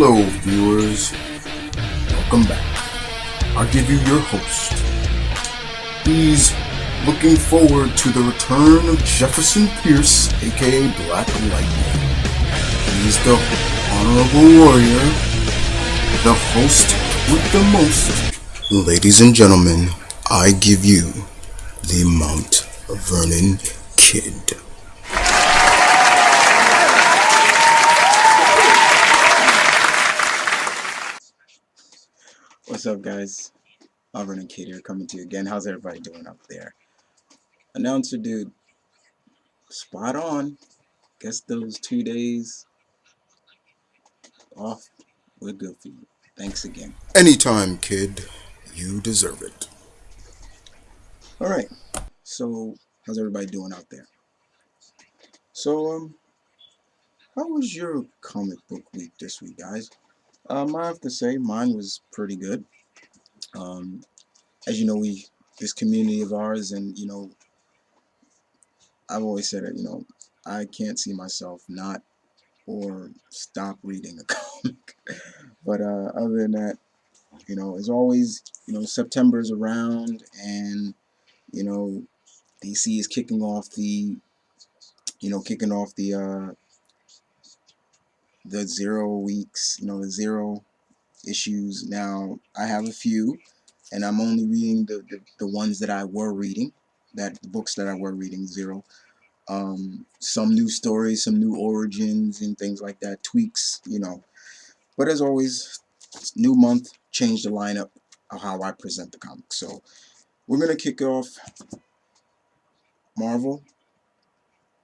Hello viewers, welcome back. I'll give you your host. He's looking forward to the return of Jefferson Pierce, aka Black Lightning. He's the honorable warrior, the host with the most. Ladies and gentlemen, I give you the Mount Vernon Kid. What's up, guys? Vernon Kid here, coming to you again. How's everybody doing up there? Announcer dude, spot on. Guess those 2 days off were good for you. Thanks again. Anytime, kid. You deserve it. Alright, so how's everybody doing out there? So, how was your comic book week this week, guys? I have to say, mine was pretty good. As you know, this community of ours, and I've always said it, I can't see myself not or stop reading a comic. But other than that, as always, September's around, and DC is kicking off the the 0 weeks, the 0 issues. Now I have a few, and I'm only reading the ones that I were reading, the books that I were reading, 0. Some new stories, some new origins and things like that, tweaks, But as always, new month, change the lineup of how I present the comics. So we're gonna kick off Marvel.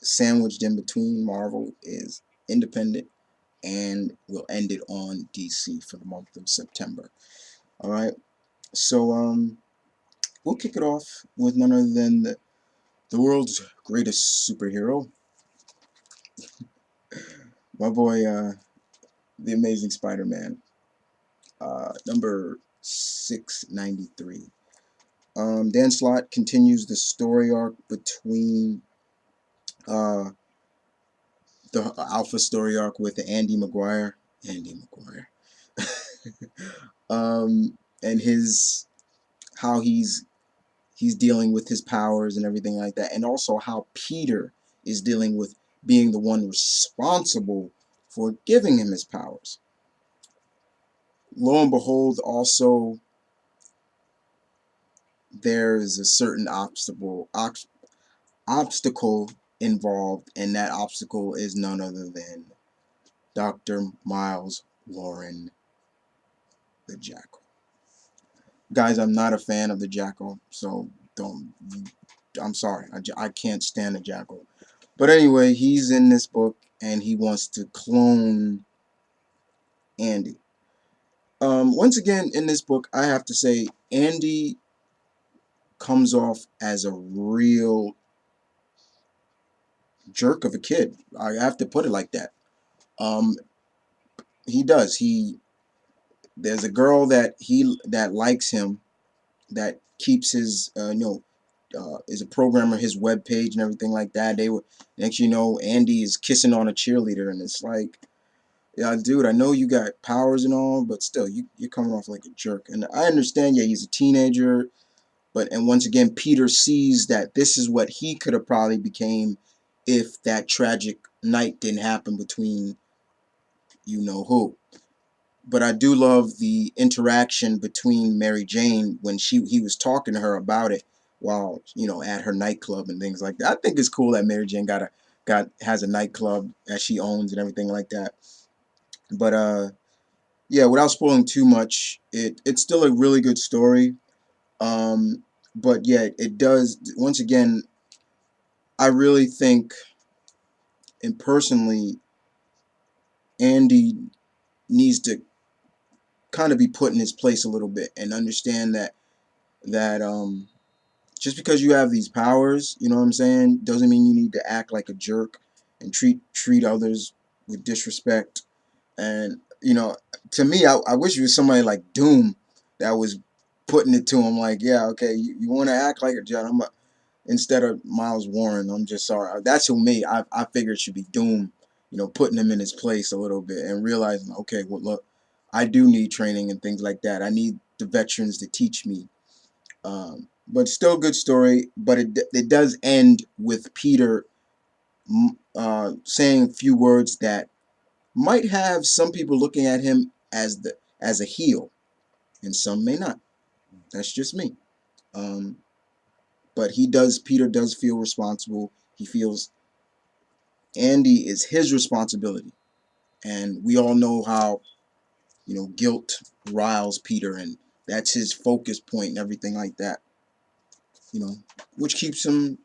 Sandwiched in between Marvel is independent, and we'll end it on DC for the month of September. All right. So we'll kick it off with none other than the world's greatest superhero, my boy, the Amazing Spider-Man, number 693. Dan Slott continues the story arc between the Alpha story arc with Andy Maguire, and how he's dealing with his powers and everything like that, and also how Peter is dealing with being the one responsible for giving him his powers. Lo and behold, also there's a certain obstacle involved, and that obstacle is none other than Dr. Miles Warren, the Jackal. Guys, I'm not a fan of the Jackal, so I'm sorry, I can't stand the Jackal. But anyway, he's in this book, and he wants to clone Andy. Once again, in this book, I have to say, Andy comes off as a real jerk of a kid. I have to put it like that. He does. There's a girl that likes him, that keeps his is a programmer, his web page and everything like that. Next you know, Andy is kissing on a cheerleader, and it's like, yeah, dude, I know you got powers and all, but still, you're coming off like a jerk. And I understand, yeah, he's a teenager, and once again, Peter sees that this is what he could have probably became if that tragic night didn't happen between who. But I do love the interaction between Mary Jane when he was talking to her about it while at her nightclub and things like that. I think it's cool that Mary Jane has a nightclub that she owns and everything like that. But yeah, without spoiling too much, it's still a really good story. But yeah, it does, once again, I really think, and personally, Andy needs to kind of be put in his place a little bit and understand that just because you have these powers, you know what I'm saying, doesn't mean you need to act like a jerk and treat others with disrespect. And to me, I wish it was somebody like Doom that was putting it to him, like, yeah, okay, you want to act like a jerk, instead of Miles Warren. I'm just sorry. That's who me. I figured it should be Doom, putting him in his place a little bit and realizing, okay, well, look, I do need training and things like that. I need the veterans to teach me. But still a good story, but it does end with Peter saying a few words that might have some people looking at him as a heel, and some may not. That's just me. Um, but Peter does feel responsible. He feels Andy is his responsibility, and we all know how guilt riles Peter, and that's his focus point and everything like that. Which keeps him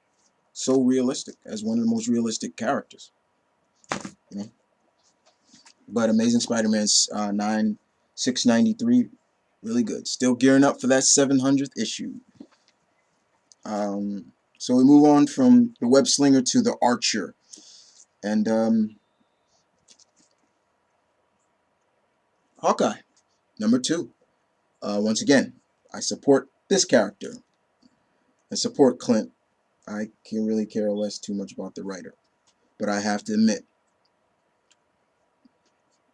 so realistic as one of the most realistic characters. You know, but Amazing Spider-Man's 693, really good. Still gearing up for that 700th issue. So we move on from the Web Slinger to the Archer, and Hawkeye, #2. Once again, I support this character. I support Clint. I can really care less too much about the writer, but I have to admit,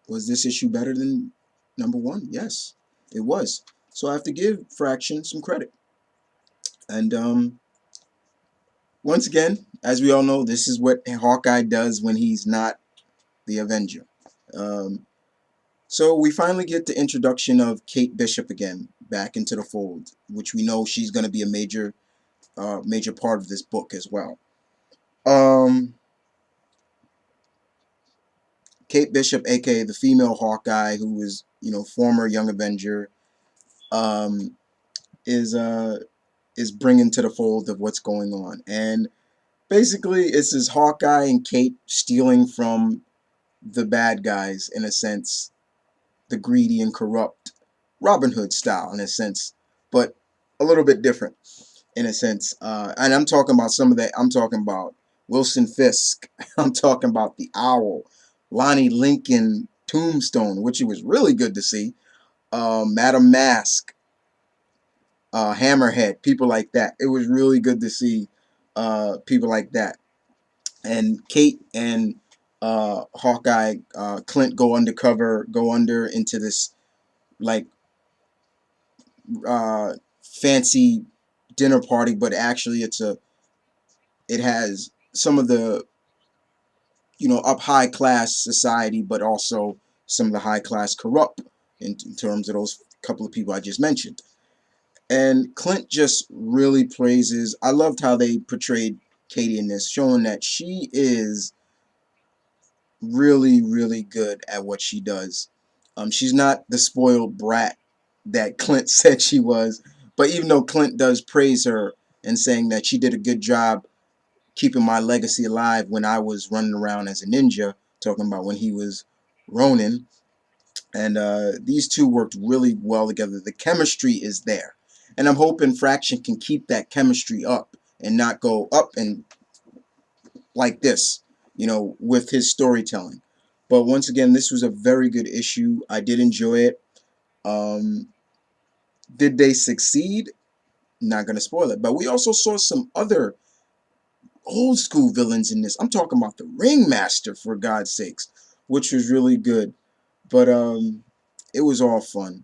was this issue better than #1? Yes, it was. So I have to give Fraction some credit. And once again, as we all know, this is what Hawkeye does when he's not the Avenger. So we finally get the introduction of Kate Bishop again back into the fold, which we know she's going to be a major part of this book as well. Kate Bishop, aka the female Hawkeye, who is former Young Avenger, um, is bringing to the fold of what's going on, and basically it's this Hawkeye and Kate stealing from the bad guys, in a sense, the greedy and corrupt Robin Hood style, in a sense, but a little bit different, in a sense. And I'm talking about some of that. I'm talking about Wilson Fisk. I'm talking about the Owl, Lonnie Lincoln, Tombstone, which it was really good to see. Madam Mask, Hammerhead, people like that. It was really good to see people like that. And Kate and Hawkeye, Clint go undercover, go under into this like fancy dinner party, but actually it has some of the up high class society, but also some of the high class corrupt in terms of those couple of people I just mentioned. And Clint just really praises. I loved how they portrayed Katie in this, showing that she is really, really good at what she does. She's not the spoiled brat that Clint said she was, but even though Clint does praise her and saying that she did a good job keeping my legacy alive when I was running around as a ninja, talking about when he was Ronin, and these two worked really well together. The chemistry is there, and I'm hoping Fraction can keep that chemistry up and not go up and like this, with his storytelling. But once again, this was a very good issue. I did enjoy it. Did they succeed? Not going to spoil it. But we also saw some other old school villains in this. I'm talking about the Ringmaster, for God's sakes, which was really good. But it was all fun.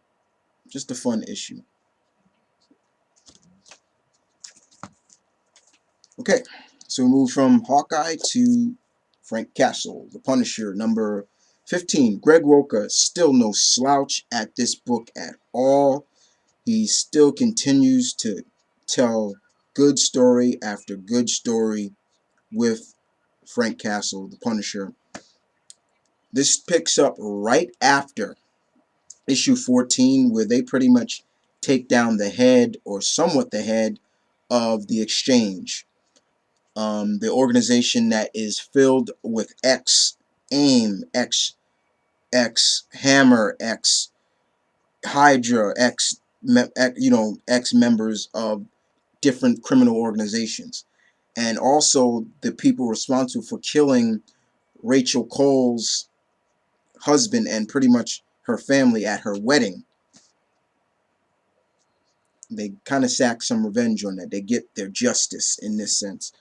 Just a fun issue. Okay, so we move from Hawkeye to Frank Castle, the Punisher, #15. Greg Rucka, still no slouch at this book at all. He still continues to tell good story after good story with Frank Castle, the Punisher. This picks up right after issue 14, where they pretty much take down the head, or somewhat the head, of the Exchange. The organization that is filled with AIM, X Hammer, X Hydra, X members of different criminal organizations, and also the people responsible for killing Rachel Cole's husband and pretty much her family at her wedding. They kind of sack some revenge on that. They get their justice in this sense.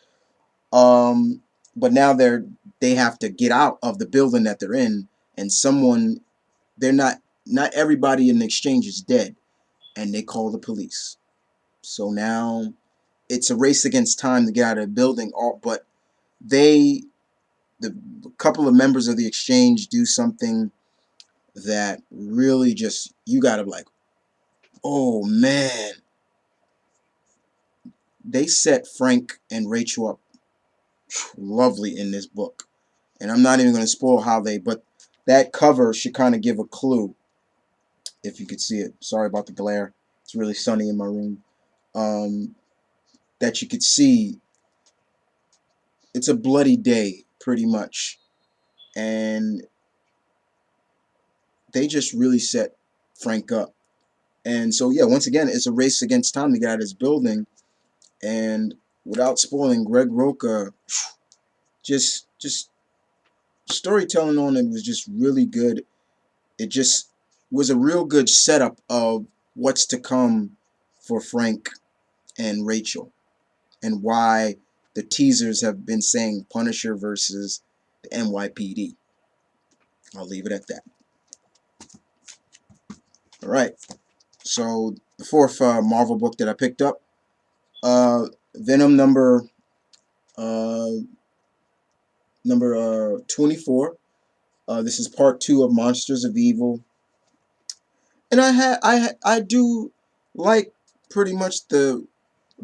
but now they have to get out of the building that they're in, and they're not everybody in the exchange is dead, and they call the police. So now it's a race against time to get out of the building. But the couple of members of the exchange do something that really just, you gotta like, oh man, they set Frank and Rachel up lovely in this book. And I'm not even going to spoil but that cover should kind of give a clue, if you could see it. Sorry about the glare. It's really sunny in my room. That you could see it's a bloody day, pretty much. And they just really set Frank up. And so, yeah, once again, it's a race against time to get out of this building. And without spoiling, Greg Roca, just storytelling on it was just really good. It just was a real good setup of what's to come for Frank and Rachel, and why the teasers have been saying Punisher versus the NYPD. I'll leave it at that. Alright, so the fourth Marvel book that I picked up, Venom number 24. This is part 2 of Monsters of Evil. And I do like pretty much the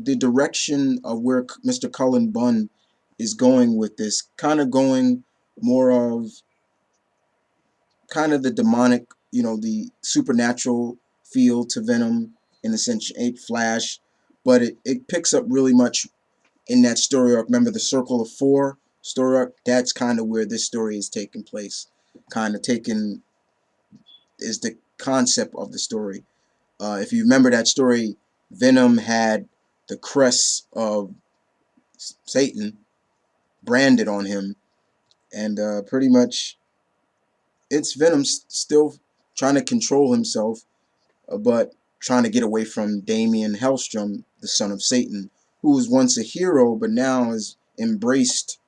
direction of where Mr. Cullen Bunn is going with this, kind of going more of kind of the demonic, the supernatural feel to Venom, in the sense, ain't Flash, but it picks up really much in that story arc. Remember the Circle of Four story arc? That's kind of where this story is taking place. Kind of taken is the concept of the story. If you remember that story, Venom had the crest of Satan branded on him, and pretty much it's Venom still trying to control himself, but trying to get away from Damien Hellstrom, the son of Satan, who was once a hero but now has embraced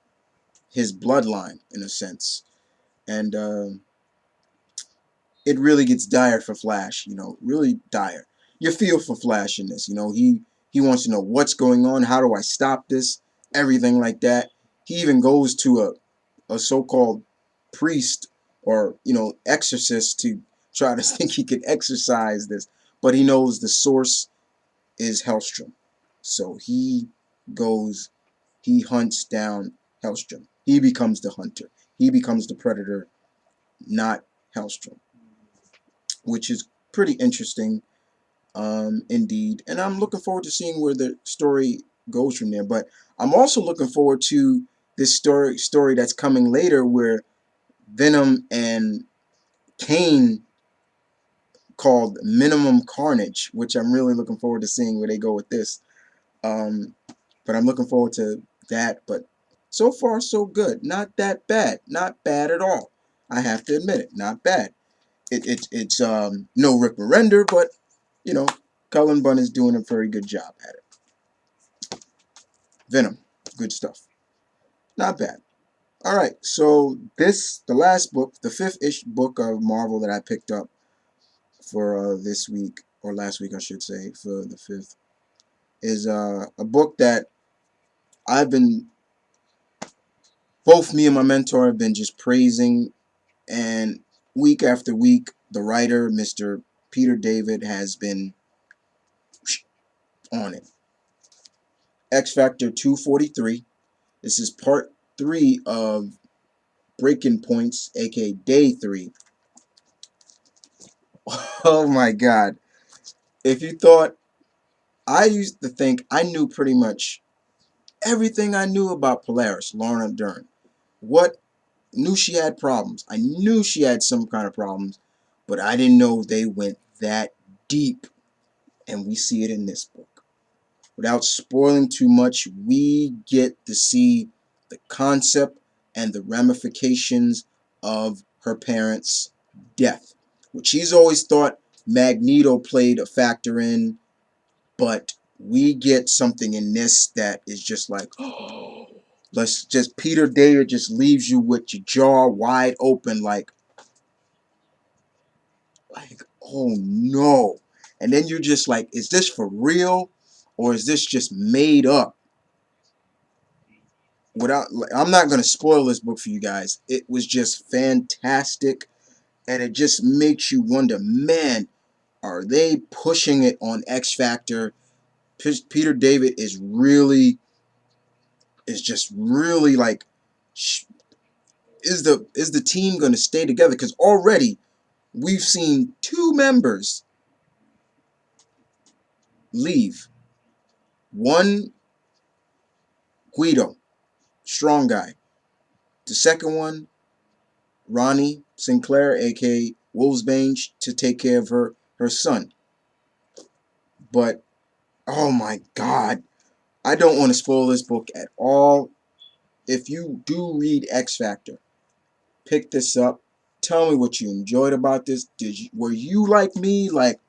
his bloodline in a sense. And it really gets dire for Flash, really dire. You feel for Flash in this, he wants to know what's going on, how do I stop this, everything like that. He even goes to a so-called priest or, exorcist to try to think he could exorcise this, but he knows the source is Hellstrom. So he hunts down Hellstrom. He becomes the hunter. He becomes the predator, not Hellstrom, which is pretty interesting, indeed. And I'm looking forward to seeing where the story goes from there. But I'm also looking forward to this story that's coming later, where Venom and Kane, called Minimum Carnage, which I'm really looking forward to seeing where they go with this. But I'm looking forward to that. But so far, so good. Not that bad. Not bad at all. I have to admit it. Not bad. It's no Rick Remender, but Cullen Bunn is doing a very good job at it. Venom, good stuff. Not bad. All right, so the last book, the fifth-ish book of Marvel that I picked up for this week, or last week I should say, for the 5th, is a book that both me and my mentor have been just praising, and week after week, the writer, Mr. Peter David, has been on it. X Factor 243. This is part 3 of Breaking Points, aka Day 3. Oh my God. If you thought, I used to think I knew pretty much everything I knew about Polaris, Lorna Dern. Knew she had problems. I knew she had some kind of problems, but I didn't know they went that deep. And we see it in this book. Without spoiling too much, we get to see the concept and the ramifications of her parents' death, which she's always thought Magneto played a factor in, but we get something in this that is just like, oh, let's just Peter David just leaves you with your jaw wide open, like oh no. And then you're just like, is this for real, or is this just made up? I'm not gonna spoil this book for you guys. It was just fantastic, and it just makes you wonder, man, are they pushing it on X Factor? Peter David is just really like, is the team going to stay together? Because already we've seen 2 members leave. One, Guido, strong guy. The second one, Ronnie Sinclair, aka Wolfsbane, to take care of her son. But oh my God, I don't want to spoil this book at all. If you do read X Factor, pick this up. Tell me what you enjoyed about this. Were you like me, like,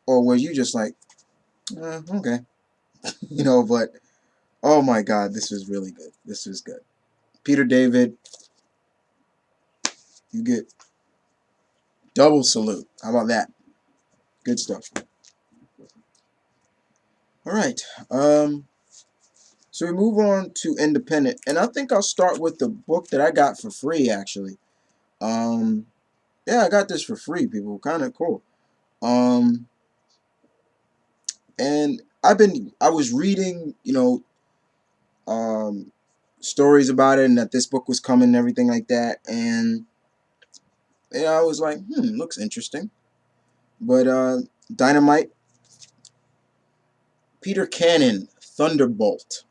or were you just like, okay, But oh my God, this was really good. This was good. Peter David, you get double salute. How about that? Good stuff. All right. So we move on to independent, and I think I'll start with the book that I got for free. Actually, yeah, I got this for free. People, kind of cool. And I was reading, stories about it, and that this book was coming and everything like that, and I was like, looks interesting. But Dynamite, Peter Cannon, Thunderbolt.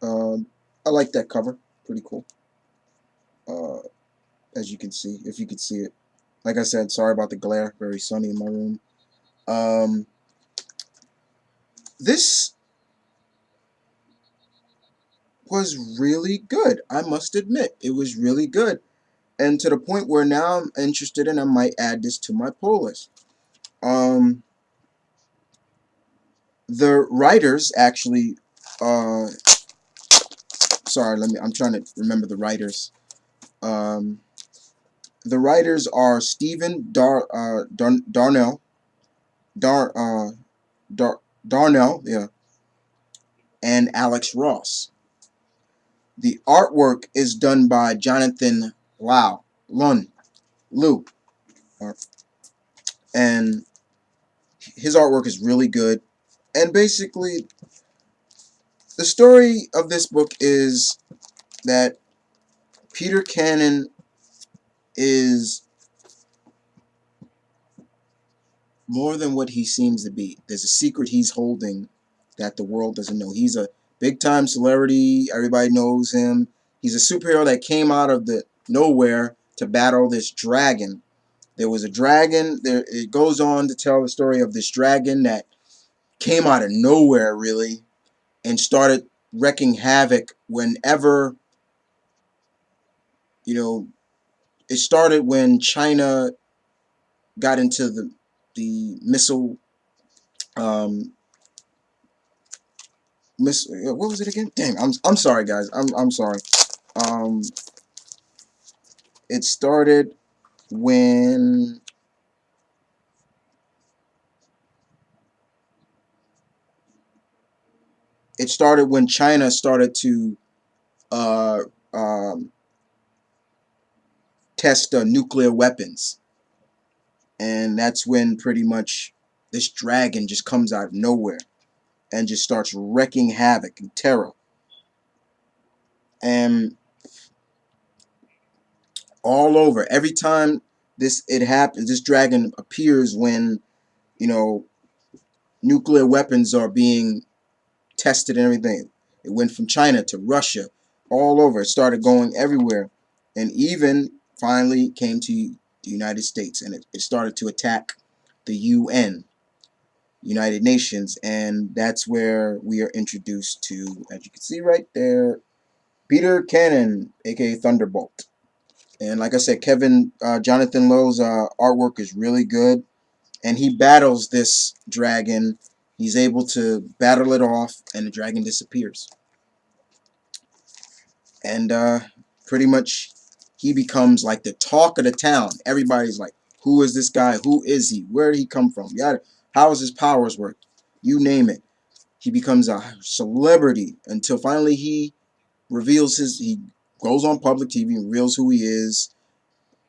I like that cover. Pretty cool. As you can see, if you could see it. Like I said, sorry about the glare. Very sunny in my room. This was really good. I must admit, it was really good. And to the point where now I'm interested and I might add this to my pull list. The writers actually, sorry, I'm trying to remember the writers. The writers are Stephen Darnell, Darnell, yeah, and Alex Ross. The artwork is done by Jonathan Lu, and his artwork is really good. And basically, the story of this book is that Peter Cannon is more than what he seems to be. There's a secret he's holding that the world doesn't know. He's a big-time celebrity. Everybody knows him. He's a superhero that came out of the nowhere to battle this dragon. There was a dragon. It goes on to tell the story of this dragon that came out of nowhere, really, and started wreaking havoc whenever, it started when China got into the missile, what was it again? Dang, I'm sorry, guys. I'm sorry. Um, it started when China started to uh, um, test nuclear weapons, and that's when pretty much this dragon just comes out of nowhere and just starts wreaking havoc and terror. And all over, every time it happens, this dragon appears when nuclear weapons are being tested and everything. It went from China to Russia, all over. It started going everywhere, and even finally came to the United States, and it started to attack the UN, United Nations, and that's where we are introduced to, as you can see right there, Peter Cannon, aka Thunderbolt. And like I said, Jonathan Lowe's artwork is really good, and he battles this dragon. He's able to battle it off, and the dragon disappears. And pretty much he becomes like the talk of the town. Everybody's like, who is this guy? Who is he? Where did he come from? Yeah, how does his powers work? You name it. He becomes a celebrity until finally he reveals he goes on public TV and reveals who he is.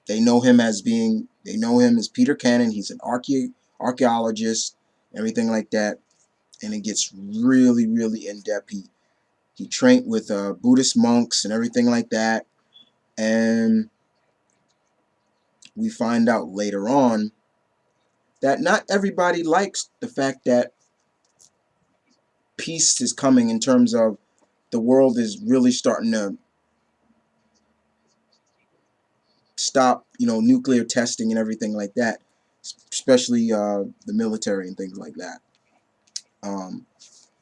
They know him as Peter Cannon. He's an archaeologist, everything like that. And it gets really, really in depth. He trained with Buddhist monks and everything like that. And we find out later on that not everybody likes the fact that peace is coming, in terms of the world is really starting to stop, nuclear testing and everything like that, especially the military and things like that.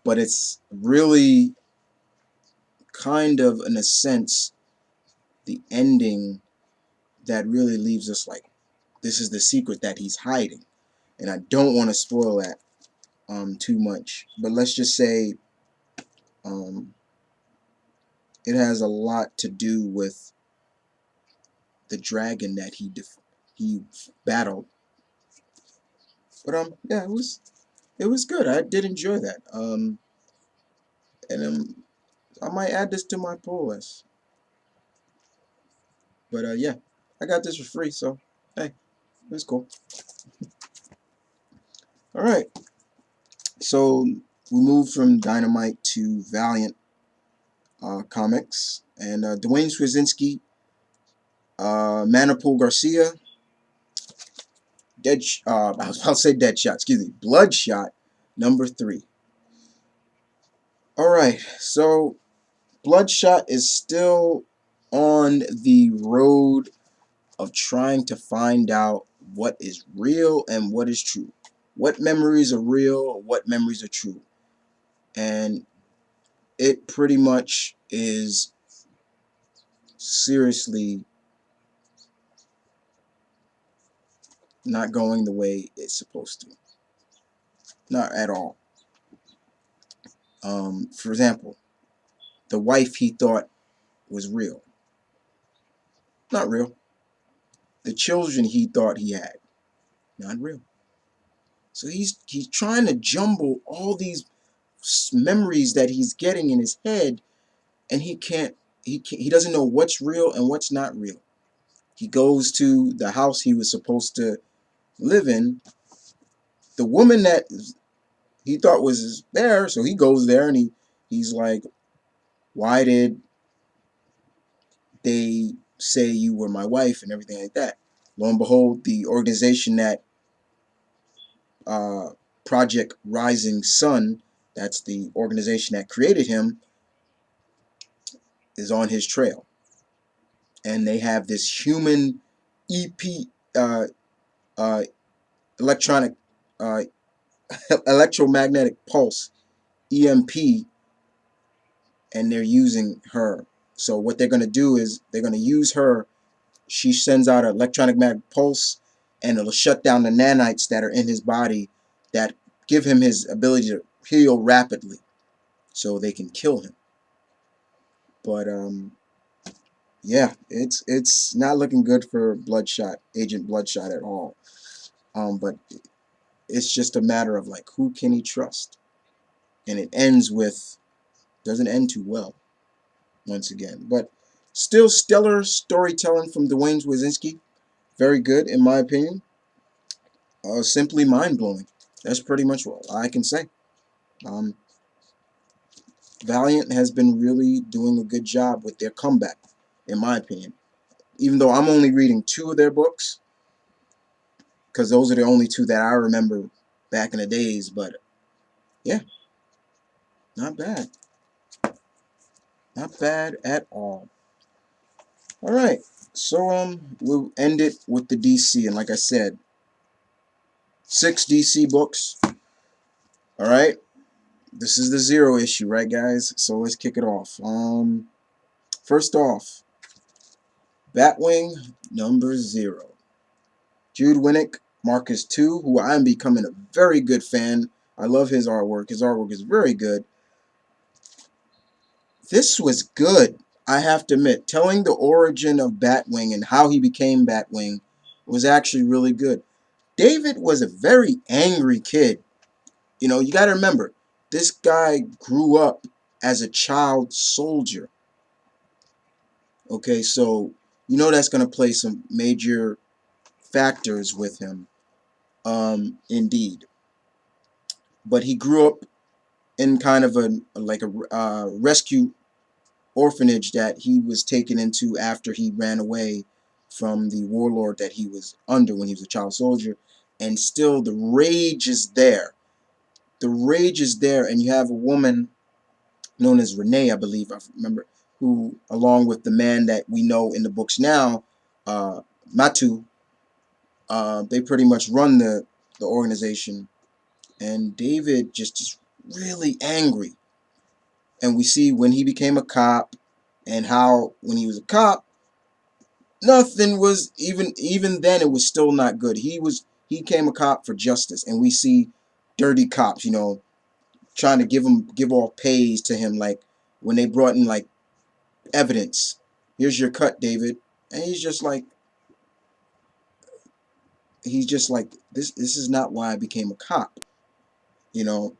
But it's really kind of, in a sense, the ending that really leaves us like, this is the secret that he's hiding. And I don't want to spoil that too much. But let's just say it has a lot to do with the dragon that he battled. But yeah, it was good. I did enjoy that. And I might add this to my pull list. But yeah, I got this for free, so hey, it's cool. All right, so we moved from Dynamite to Valiant comics, and Dwayne Swazinski, Manapul Garcia, I was about to say Deadshot, excuse me, Bloodshot, #3. All right, so Bloodshot is still on the road of trying to find out what is real and what is true. What memories are real, what memories are true. And it pretty much is seriously not going the way it's supposed to. Not at all. For example, the wife he thought was real. Not real. The children he thought he had. Not real. So he's trying to jumble all these memories that he's getting in his head, and he doesn't know what's real and what's not real. He goes to the house he was supposed to live in. The woman that he thought was there, so he goes there and he's like, why did they say you were my wife and everything like that? Lo and behold, the organization that Project Rising Sun, that's the organization that created him, is on his trail. And they have this human EP, electronic, electromagnetic pulse, EMP, and they're using her. So what they're going to do is they're going to use her. She sends out an electronic magnetic pulse, and it'll shut down the nanites that are in his body that give him his ability to heal rapidly, so they can kill him. But yeah, it's not looking good for Bloodshot, Agent Bloodshot at all. But it's just a matter of like, who can he trust? And it doesn't end too well once again. But still stellar storytelling from Dwayne Swazinski. Very good in my opinion. Simply mind-blowing. That's pretty much what I can say. Valiant has been really doing a good job with their comeback, in my opinion. Even though I'm only reading 2 of their books, because those are the only 2 that I remember back in the days. But yeah, not bad. Not bad at all. Alright, so we'll end it with the DC, and like I said, 6 DC books. Alright, this is the 0 issue, right guys? So let's kick it off. First off, Batwing #0. Jude Winnick, Marcus 2, who I am becoming a very good fan. I love his artwork. His artwork is very good. This was good. I have to admit, telling the origin of Batwing and how he became Batwing was actually really good. David was a very angry kid. You know, you got to remember, this guy grew up as a child soldier. Okay, so you know that's going to play some major factors with him. Indeed. But he grew up in kind of a rescue orphanage that he was taken into after he ran away from the warlord that he was under when he was a child soldier. And still the rage is there. The rage is there, and you have a woman known as Renee, I believe, I remember, who, along with the man that we know in the books now, Matu, they pretty much run the organization. And David just is really angry. And we see when he became a cop, and how when he was a cop, nothing was, even then it was still not good. He came a cop for justice, and we see dirty cops, you know, trying to give all pays to him, like when they brought in like evidence. Here's your cut, David. And he's just like this is not why I became a cop, you know.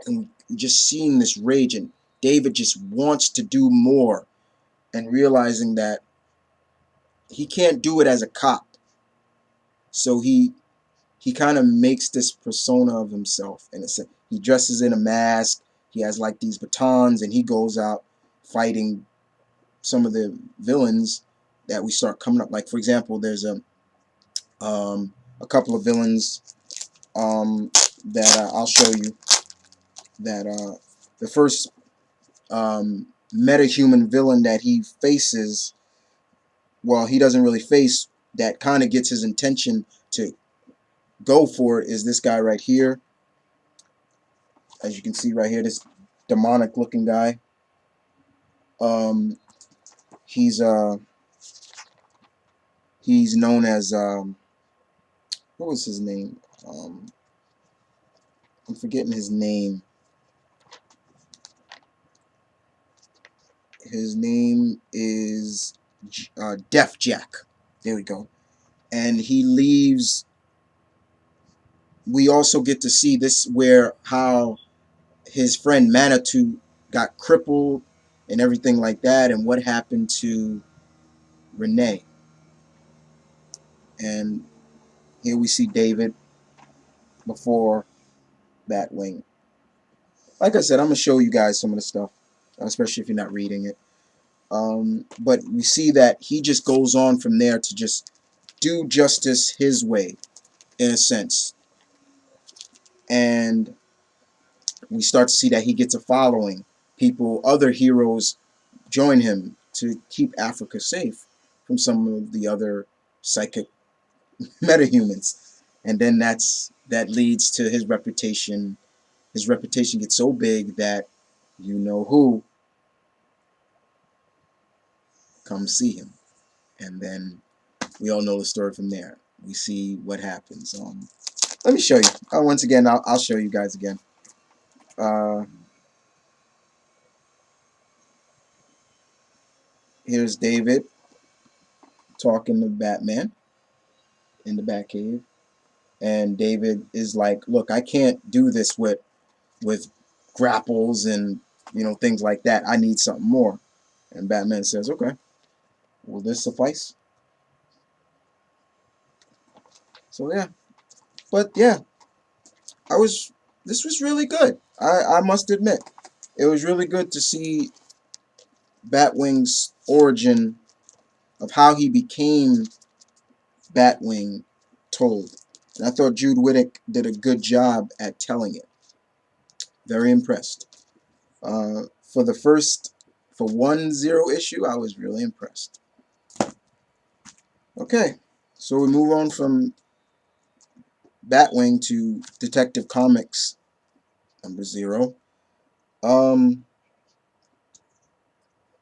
And just seeing this rage, and David just wants to do more, and realizing that he can't do it as a cop. So he kind of makes this persona of himself, and he dresses in a mask. He has like these batons, and he goes out fighting some of the villains that we start coming up. Like, for example, there's a couple of villains that I'll show you. That the first meta-human villain that he faces, well, he doesn't really face, that kind of gets his intention to go for it, is this guy right here. As you can see right here, this demonic looking guy. He's known as what was his name? I'm forgetting his name. His name is Def Jack. There we go. And he leaves. We also get to see this, where how his friend Manitou got crippled and everything like that, and what happened to Renee. And here we see David before Batwing. Like I said, I'm going to show you guys some of the stuff, especially if you're not reading it. But we see that he just goes on from there to just do justice his way, in a sense. And we start to see that he gets a following. Other heroes join him to keep Africa safe from some of the other psychic metahumans. And then that leads to his reputation. His reputation gets so big that you know who comes see him. And then we all know the story from there. We see what happens. Let me show you. Once again, I'll show you guys again. Here's David talking to Batman in the Batcave. And David is like, look, I can't do this with grapples and, you know, things like that. I need something more. And Batman says, okay, will this suffice? So yeah. But yeah, this was really good. I must admit. It was really good to see Batwing's origin of how he became Batwing told. And I thought Jude Wittick did a good job at telling it. Very impressed. For 1-0 issue, I was really impressed. Okay, so we move on from Batwing to Detective Comics #0.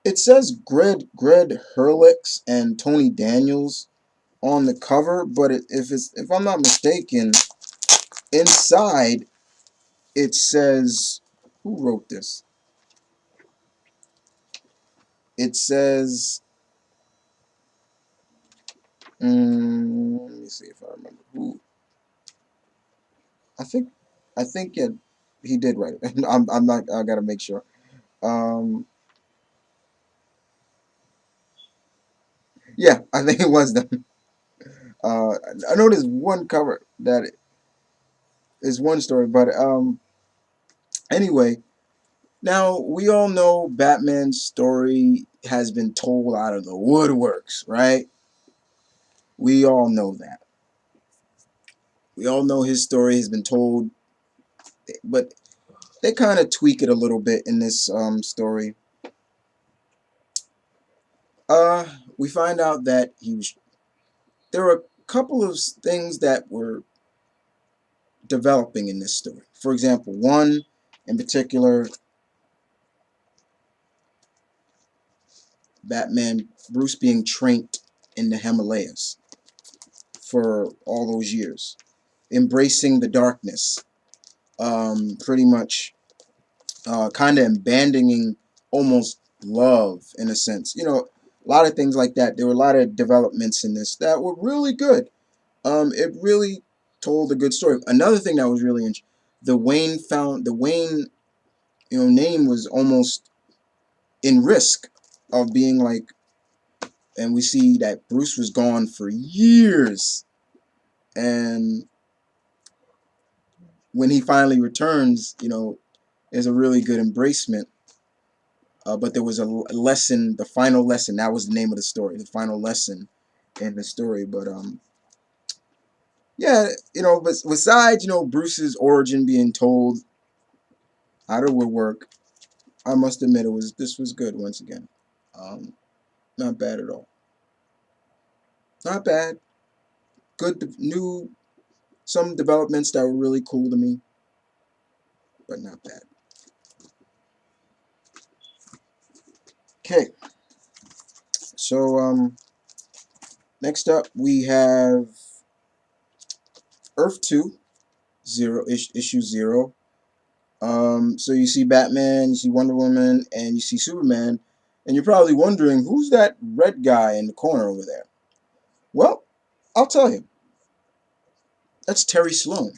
It says Greg Hurlix and Tony Daniels on the cover, but if I'm not mistaken, inside it says, who wrote this? it says, let me see if I remember who. I think yeah, he did write it. I'm not. I gotta make sure. Um, yeah, I think it was them. I know there's one cover that is one story, but anyway, now we all know Batman's story has been told out of the woodworks, right? We all know that. We all know his story has been told, but they kind of tweak it a little bit in this story. We find out that there were a couple of things that were developing in this story. For example, one in particular, Bruce being trained in the Himalayas for all those years, embracing the darkness, pretty much kind of abandoning almost love in a sense. You know, a lot of things like that. There were a lot of developments in this that were really good. It really told a good story. Another thing that was really interesting, the Wayne, name was almost in risk of being like, and we see that Bruce was gone for years, and when he finally returns, there's a really good embracement. But there was a lesson, the final lesson. That was the name of the story, the final lesson in the story. But yeah, but besides, Bruce's origin being told out of woodwork, I must admit this was good once again. Not bad at all. Not bad. Good some developments that were really cool to me, but not bad. Okay, so next up we have Earth 2, issue 0. So you see Batman, you see Wonder Woman, and you see Superman, and you're probably wondering, who's that red guy in the corner over there? Well, I'll tell you. That's Terry Sloan,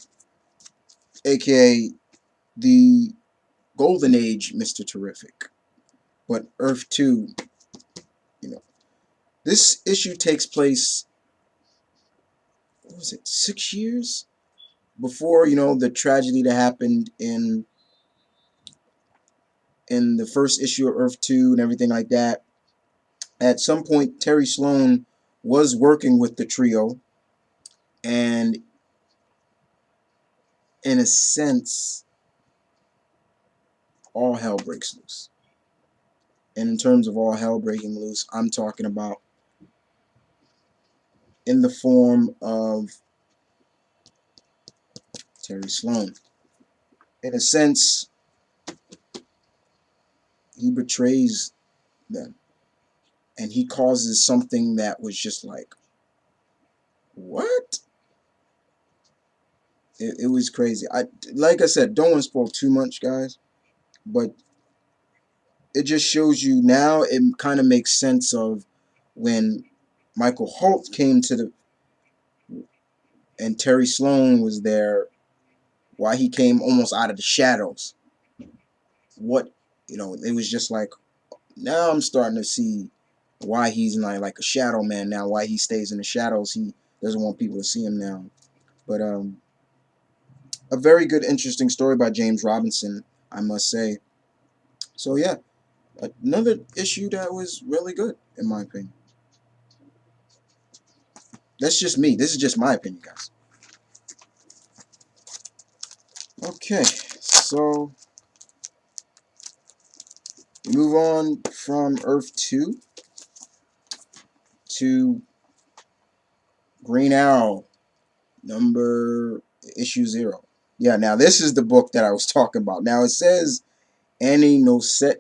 aka the Golden Age Mr. Terrific. But Earth 2, this issue takes place, what was it, 6 years before, the tragedy that happened in the first issue of Earth 2 and everything like that. At some point, Terry Sloan was working with the trio, and in a sense, all hell breaks loose. And in terms of all hell breaking loose, I'm talking about in the form of Terry Sloan. In a sense, he betrays them, and he causes something that was just like, what? It was crazy. Like I said, don't want to spoil too much, guys, but it just shows you now. It kind of makes sense of when Michael Holt came to and Terry Sloan was there, why he came almost out of the shadows. What, it was just like, now I'm starting to see why he's not like a shadow man now, why he stays in the shadows. He doesn't want people to see him now. But a very good, interesting story by James Robinson, I must say. So yeah, another issue that was really good, in my opinion. That's just me. This is just my opinion, guys. Okay, so we move on from Earth 2 to Green Arrow, issue 0. Yeah, now this is the book that I was talking about. Now it says Annie Nocenti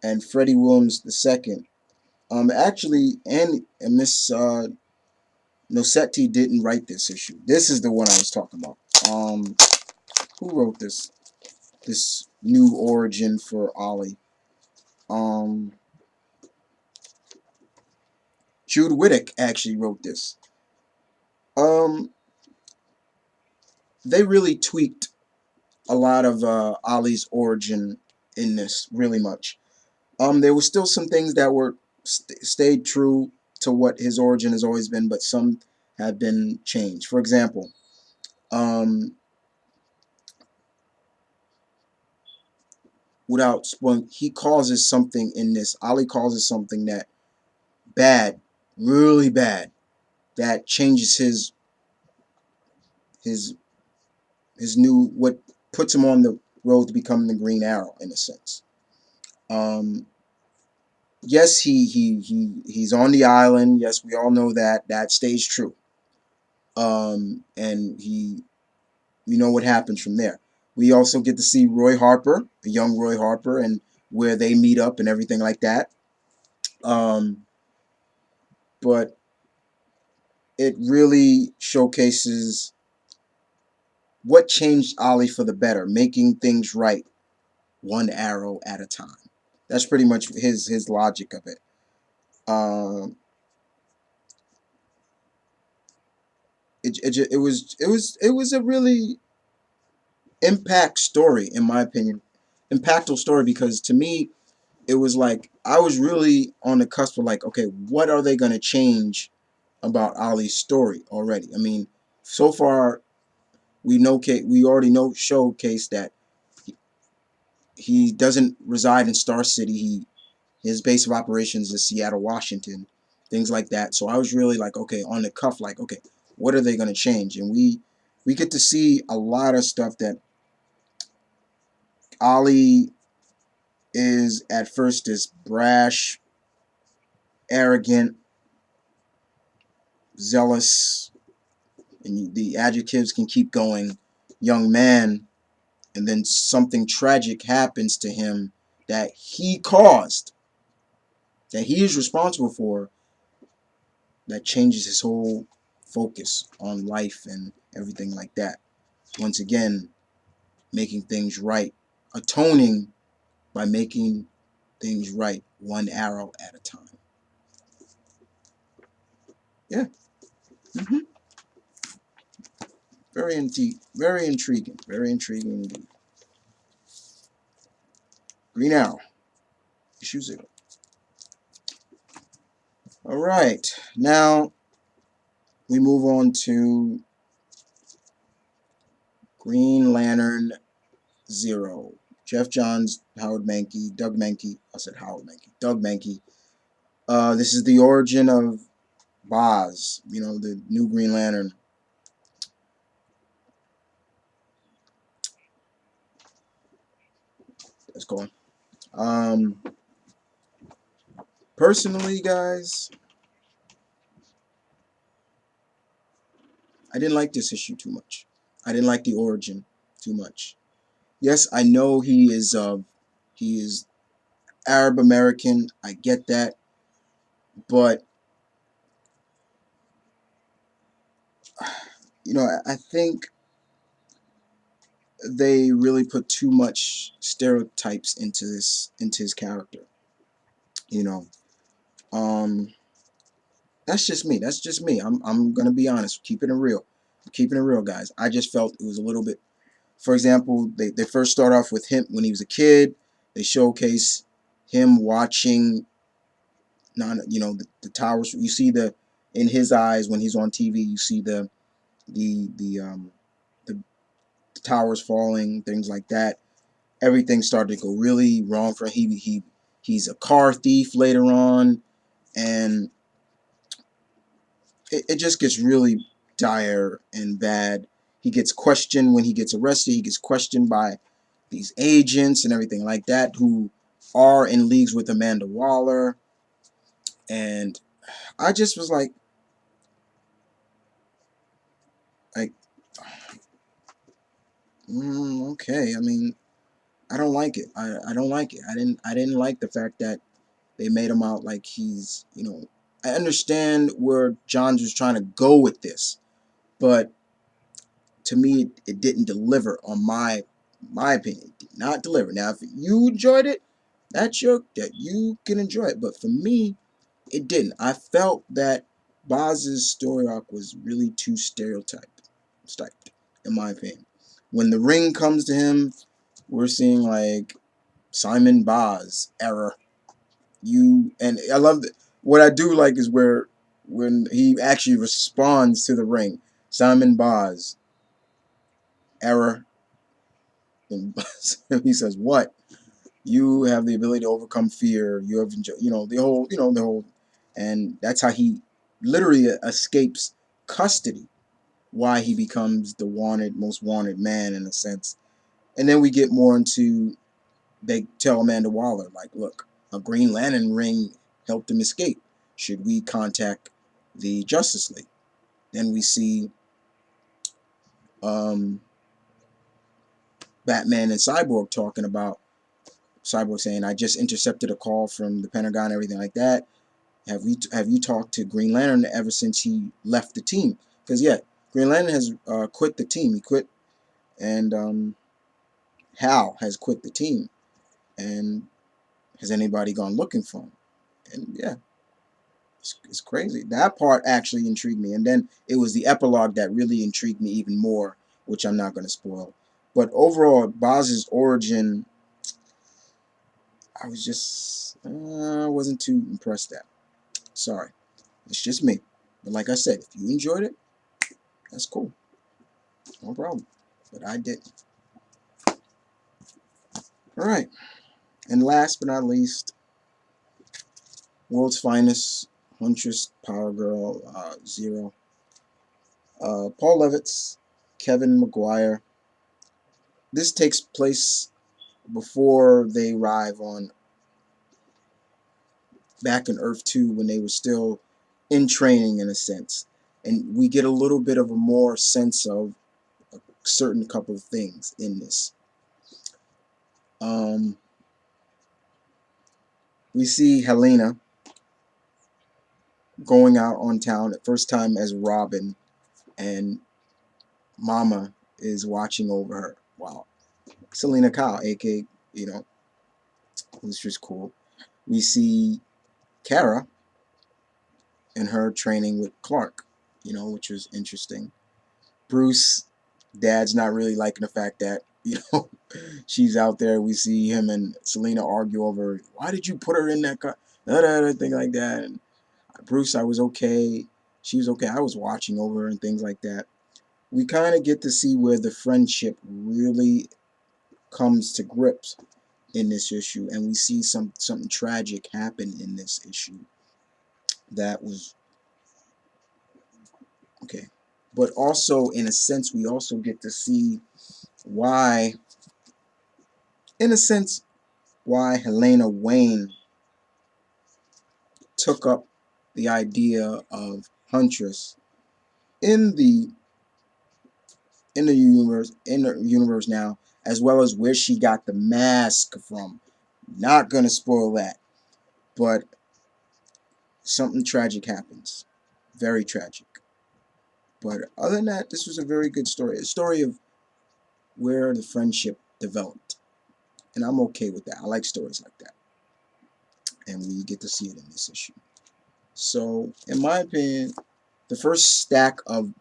and Freddie Williams II. Actually, Annie and Miss Nocenti didn't write this issue. This is the one I was talking about. Who wrote this? This new origin for Ollie. Jude Wittick actually wrote this. They really tweaked a lot of Ali's origin in this, really much. There were still some things that were stayed true to what his origin has always been, but some have been changed. For example, without spoiling, he causes something in this. Ali causes something that bad, really bad, that changes his new, what puts him on the road to becoming the Green Arrow in a sense. Yes, he's on the island. Yes, we all know that. That stays true. And we know what happens from there. We also get to see Roy Harper, the young Roy Harper, and where they meet up and everything like that. But it really showcases what changed Ali for the better, making things right one arrow at a time. That's pretty much his logic of it. It was a really impactful story, in my opinion. Impactful story, because to me it was like I was really on the cusp of like, okay, what are they going to change about Ali's story already? I mean, so far we already know showcase that he doesn't reside in Star City. His base of operations is Seattle, Washington, things like that. So I was really like, okay, on the cuff, like, okay, what are they going to change? And we get to see a lot of stuff that Ali is at first this brash, arrogant, zealous, and the adjectives can keep going, young man, and then something tragic happens to him that he caused, that he is responsible for, that changes his whole focus on life and everything like that. Once again, making things right, atoning by making things right, one arrow at a time. Yeah. Very intriguing. Very intriguing indeed. Green Arrow, issue 0. Alright, now we move on to Green Lantern 0. Jeff Johns, Howard Mankey, Doug Mankey. I said Howard Mankey. Doug Mankey. This is the origin of Boz, you know, the new Green Lantern. Let's go on. Personally, guys, I didn't like this issue too much. I didn't like the origin too much. Yes, I know he is Arab American. I get that, but you know, I think they really put too much stereotypes into his character. You know, that's just me. That's just me. I'm gonna be honest, keeping it real. Keeping it real, guys. I just felt it was a little bit. For example, they first start off with him when he was a kid. They showcase him watching, the towers. You see in his eyes when he's on TV. You see the towers falling, things like that. Everything started to go really wrong for him. He's a car thief later on, and it just gets really dire and bad. He gets questioned when he gets arrested. He gets questioned by these agents and everything like that who are in leagues with Amanda Waller. And I just was like, okay. I mean, I don't like it. I don't like it. I didn't like the fact that they made him out like he's, I understand where Johns was trying to go with this, but to me, it didn't deliver on my opinion. It did not deliver. Now, if you enjoyed it, that you can enjoy it. But for me, it didn't. I felt that Boz's story arc was really too stereotyped, in my opinion. When the ring comes to him, we're seeing like Simon Boz error. And I love what I do like is where when he actually responds to the ring, Simon Boz error, and he says, "What? You have the ability to overcome fear. You have, the whole, and that's how he literally escapes custody. Why he becomes the most wanted man in a sense. And then we get more into, they tell Amanda Waller, like, look, a Green Lantern ring helped him escape. Should we contact the Justice League? Then we see Batman and Cyborg talking about, Cyborg saying, I just intercepted a call from the Pentagon and everything like that. Have you talked to Green Lantern ever since he left the team? Because, yeah, Green Lantern has quit the team. He quit, and Hal has quit the team. And has anybody gone looking for him? And, yeah, it's crazy. That part actually intrigued me. And then it was the epilogue that really intrigued me even more, which I'm not going to spoil. But overall, Boz's origin, I wasn't too impressed at. Sorry. It's just me. But like I said, if you enjoyed it, that's cool. No problem. But I didn't. Alright. And last but not least, World's Finest, Huntress, Power Girl, Zero. Paul Levitz, Kevin McGuire. This takes place before they arrive on back in Earth 2 when they were still in training in a sense. And we get a little bit of a more sense of a certain couple of things in this. We see Helena going out on town at first time as Robin, and Mama is watching over her. Wow. Selena Kyle, aka, who's just cool. We see Kara and her training with Clark, which was interesting. Bruce, Dad's not really liking the fact that, she's out there. We see him and Selena argue over, why did you put her in that car? Thing like that. And Bruce, I was okay. She was okay. I was watching over her and things like that. We kind of get to see where the friendship really comes to grips in this issue, and we see something tragic happen in this issue. That was okay. But also, in a sense, we also get to see why, why Helena Wayne took up the idea of Huntress in the universe now, as well as where she got the mask from. Not gonna spoil that, but something tragic happens, very tragic. But other than that, this was a very good story, a story of where the friendship developed, and I'm okay with that. I like stories like that, and we get to see it in this issue. So, in my opinion, the first stack of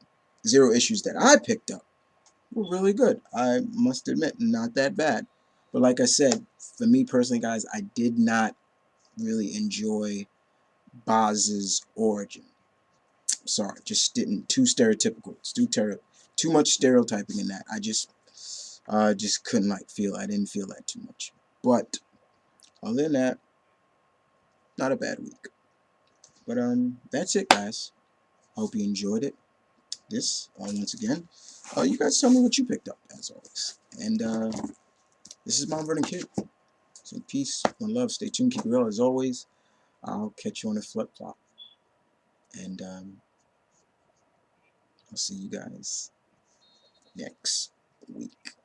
Zero issues that I picked up were really good. I must admit, not that bad. But like I said, for me personally, guys, I did not really enjoy Boz's origin. Sorry, just didn't. Too stereotypical. It's too much stereotyping in that. I just couldn't feel. I didn't feel that too much. But other than that, not a bad week. But that's it, guys. I hope you enjoyed it. This once again. You guys tell me what you picked up as always. And this is Mount Vernon Kid. So peace, one love. Stay tuned. Keep it real as always. I'll catch you on the flip flop. And I'll see you guys next week.